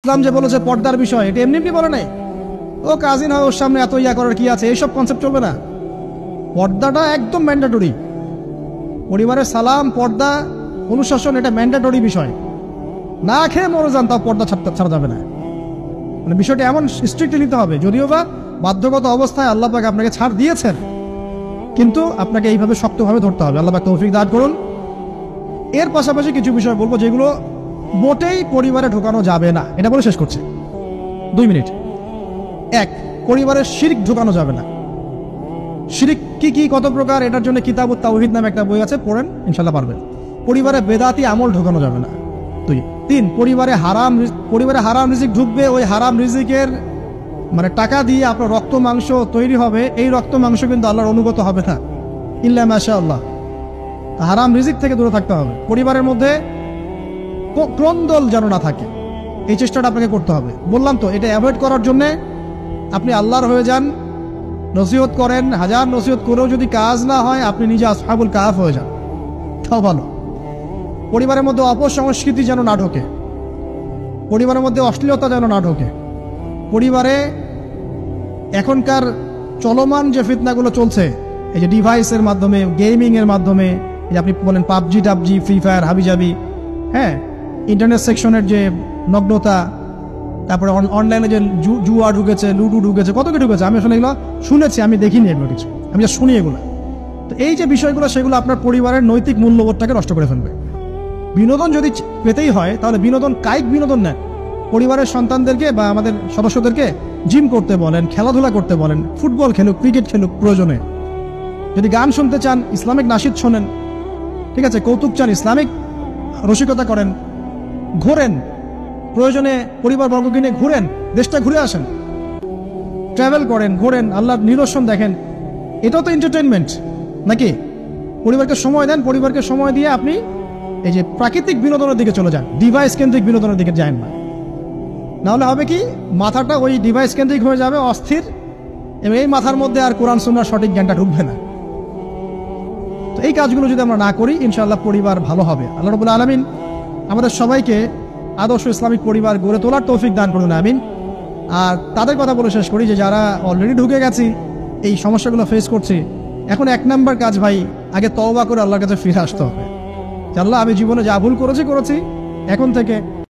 ইসলাম যে বলেছে পর্দার বিষয়, এটা এমনি এমনি বলে নাই। ও কাজিন হয়, ওর সামনে এত ইয়া করার কি আছে, এইসব কনসেপ্ট চলবে না। পর্দাটা একদম ম্যান্ডেটরি। পরিবারের সালাম, পর্দা, অনুশাসন, এটা ম্যান্ডেটরি বিষয়। না খেয়ে মরে যান, তাও পর্দা ছাড়া যাবে না। মানে বিষয়টা এমন স্ট্রিক্টলি নিতে হবে, যদিও বা বাধ্যগত অবস্থায় আল্লাহ পাক আপনাকে ছাড় দিয়েছেন, কিন্তু আপনাকে এইভাবে শক্তভাবে ধরতে হবে। আল্লাহ পাক তৌফিক দান করুন। এর পাশাপাশি কিছু বিষয় বলবো যেগুলো মোটেই পরিবারে ঢোকানো যাবে না, এটা বলে শেষ করছে 2 মিনিট। 1, পরিবারের শিরক ঢোকানো যাবে না। শিরক কি কি, কত প্রকার, এটার জন্য কিতাবুত তাওহীদ নামে একটা বই আছে, পড়েন, ইনশাল্লাহ পারবেন। পরিবারে বেদাতি আমল ঢোকানো যাবে না। 2, 3, পরিবারে হারাম রিজিক ঢুকবে। ওই হারাম রিজিকের মানে টাকা দিয়ে আপনার রক্ত মাংস তৈরি হবে, এই রক্ত মাংস কিন্তু আল্লাহর অনুগত হবে না, ইল্লা মাশাআল্লাহ। হারাম রিজিক থেকে দূরে থাকতে হবে। পরিবারের মধ্যে ক্রন্দল যেন না থাকে, এই চেষ্টাটা আপনাকে করতে হবে। বললাম তো, এটা অ্যাভয়েড করার জন্য আপনি আল্লাহর হয়ে যান, নসিহত করেন, হাজার নসিহত করেও যদি কাজ না হয়, আপনি নিজে আসহাবুল কাহাফ হয়ে যান, তাও ভালো। পরিবারের মধ্যে অপসংস্কৃতি যেন না ঢোকে, পরিবারের মধ্যে অশ্লীলতা যেন না ঢোকে। পরিবারে এখনকার চলমান যে ফিতনাগুলো চলছে, এই যে ডিভাইসের মাধ্যমে, গেমিংয়ের মাধ্যমে, এই যে আপনি বলেন পাবজি টাবজি, ফ্রি ফায়ার, হাবিজাবি, হ্যাঁ, ইন্টারনেট সেকশনের যে নগ্নতা, তারপরে অনলাইনে যে জুয়া ঢুকেছে, লুডু ঢুকেছে, কত কি ঢুকেছে, আমি আসলে এগুলো শুনেছি, আমি দেখিনি এগুলো কিছু, আমি যা শুনি এগুলো। তো এই যে বিষয়গুলো, সেগুলো আপনার পরিবারের নৈতিক মূল্যবোধটাকে নষ্ট করে ফেলবে। বিনোদন যদি পেতেই হয়, তাহলে কায়িক বিনোদন নেন। পরিবারের সন্তানদেরকে বা আমাদের সদস্যদেরকে জিম করতে বলেন, খেলাধুলা করতে বলেন, ফুটবল খেলুক, ক্রিকেট খেলুক প্রয়োজনে। যদি গান শুনতে চান, ইসলামিক নাশিদ শোনেন, ঠিক আছে, কৌতুক চান, ইসলামিক রসিকতা করেন, ঘোরেন, প্রয়োজনে পরিবারবর্গকে নিয়ে ঘুরেন, দেশটা ঘুরে আসেন, ট্রাভেল করেন, ঘোরেন, আল্লাহর নিদর্শন দেখেন, এটাও তো এন্টারটেনমেন্ট নাকি? পরিবারকে সময় দেন, পরিবারকে সময় দিয়ে আপনি এই যে প্রাকৃতিক বিনোদনের দিকে চলে যান, ডিভাইস কেন্দ্রিক বিনোদনের দিকে যান না। নাহলে হবে কি, মাথাটা ওই ডিভাইস কেন্দ্রিক হয়ে যাবে, অস্থির, এবং এই মাথার মধ্যে আর কোরআন সুন্নাহর সঠিক জ্ঞানটা ঢুকবে না। তো এই কাজগুলো যদি আমরা না করি, ইনশাআল্লাহ পরিবার ভালো হবে। আল্লাহ রাব্বুল আলামিন আমাদের সবাইকে আদর্শ ইসলামিক পরিবার গড়ে তোলার তৌফিক দান করুন, আমিন। আর তাদের কথা বলে শেষ করি যে যারা অলরেডি ঢুকে গেছি, এই সমস্যাগুলো ফেস করছি, এখন 1 নাম্বার কাজ ভাই, আগে তওবা করে আল্লাহর কাছে ফিরে আসতে হবে। আল্লাহ, আমি জীবনে যা ভুল করেছি, এখন থেকে